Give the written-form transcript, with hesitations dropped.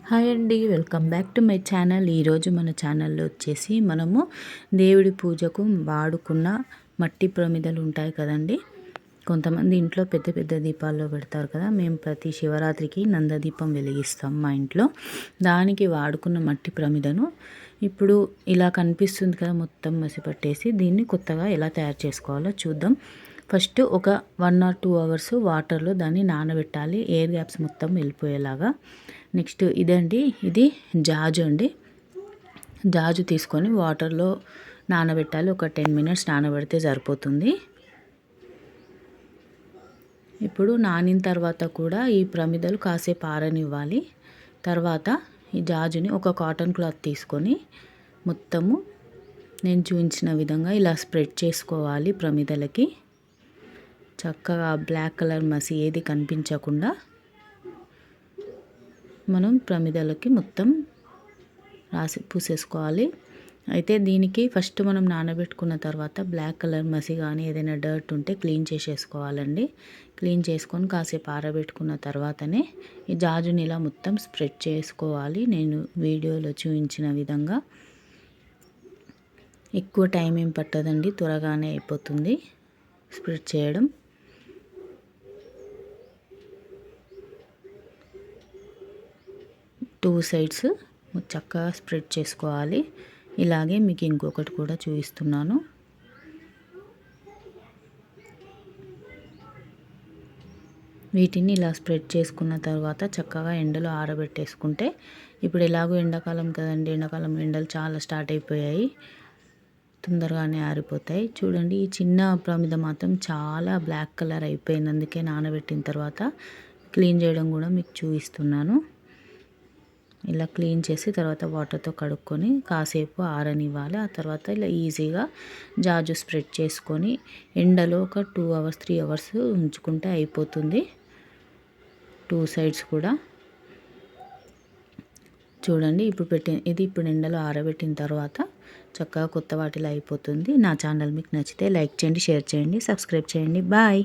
Hi అండి, welcome back to my channel. ఈరోజు మన ఛానల్లో వచ్చేసి మనము దేవుడి పూజకు వాడుకున్న మట్టి ప్రమిదలు ఉంటాయి కదండి. కొంతమంది ఇంట్లో పెద్ద పెద్ద దీపాల్లో పెడతారు కదా. మేము ప్రతి శివరాత్రికి నందదీపం వెలిగిస్తాం మా ఇంట్లో. దానికి వాడుకున్న మట్టి ప్రమిదను ఇప్పుడు ఇలా కనిపిస్తుంది కదా, మొత్తం మసిపట్టేసి దీన్ని కొత్తగా ఎలా తయారు చేసుకోవాలో చూద్దాం. ఫస్ట్ ఒక 1 or 2 అవర్స్ వాటర్లో దాన్ని నానబెట్టాలి, ఎయిర్ గ్యాప్స్ మొత్తం వెళ్ళిపోయేలాగా. నెక్స్ట్ ఇదండి, ఇది జాజు అండి. జాజు తీసుకొని వాటర్లో నానబెట్టాలి. ఒక 10 minutes నానబెడితే సరిపోతుంది. ఇప్పుడు నానిన తర్వాత కూడా ఈ ప్రమిదలు కాసేపు ఆరనివ్వాలి. తర్వాత ఈ జాజుని ఒక కాటన్ క్లాత్ తీసుకొని మొత్తము నేను చూపించిన విధంగా ఇలా స్ప్రెడ్ చేసుకోవాలి. ప్రమిదలకి చక్కగా బ్లాక్ కలర్ మసి ఏది కనిపించకుండా మనం ప్రమిదలకి మొత్తం రాసి పూసేసుకోవాలి. అయితే దీనికి ఫస్ట్ మనం నానబెట్టుకున్న తర్వాత బ్లాక్ కలర్ మసి కానీ ఏదైనా డర్ట్ ఉంటే క్లీన్ చేసేసుకోవాలండి. క్లీన్ చేసుకొని కాసేపు ఆరబెట్టుకున్న తర్వాతనే ఈ జాజుని ఇలా మొత్తం స్ప్రెడ్ చేసుకోవాలి. నేను వీడియోలో చూపించిన విధంగా. ఎక్కువ టైం ఏం పట్టదండి, త్వరగానే అయిపోతుంది స్ప్రెడ్ చేయడం. టూ సైడ్స్ చక్కగా స్ప్రెడ్ చేసుకోవాలి. ఇలాగే మీకు ఇంకొకటి కూడా చూపిస్తున్నాను. వీటిని ఇలా స్ప్రెడ్ చేసుకున్న తర్వాత చక్కగా ఎండలో ఆరబెట్టేసుకుంటే, ఇప్పుడు ఎలాగో ఎండాకాలం కదండి, ఎండాకాలం ఎండలు చాలా స్టార్ట్ అయిపోయాయి, తొందరగానే ఆరిపోతాయి. చూడండి, ఈ చిన్న ప్రమిద మాత్రం చాలా బ్లాక్ కలర్ అయిపోయింది. అందుకే నానబెట్టిన తర్వాత క్లీన్ చేయడం కూడా మీకు చూపిస్తున్నాను. ఇలా క్లీన్ చేసి తర్వాత వాటర్తో కడుక్కొని కాసేపు ఆరనివ్వాలి. ఆ తర్వాత ఇలా ఈజీగా జాజు స్ప్రెడ్ చేసుకొని ఎండలో ఒక 2 hours 3 hours ఉంచుకుంటే అయిపోతుంది. 2 sides కూడా. చూడండి, ఇప్పుడు ఎండలో ఆరబెట్టిన తర్వాత చక్కగా కొత్త వాటిలో అయిపోతుంది. నా ఛానల్ మీకు నచ్చితే లైక్ చేయండి, షేర్ చేయండి, సబ్స్క్రైబ్ చేయండి. బాయ్.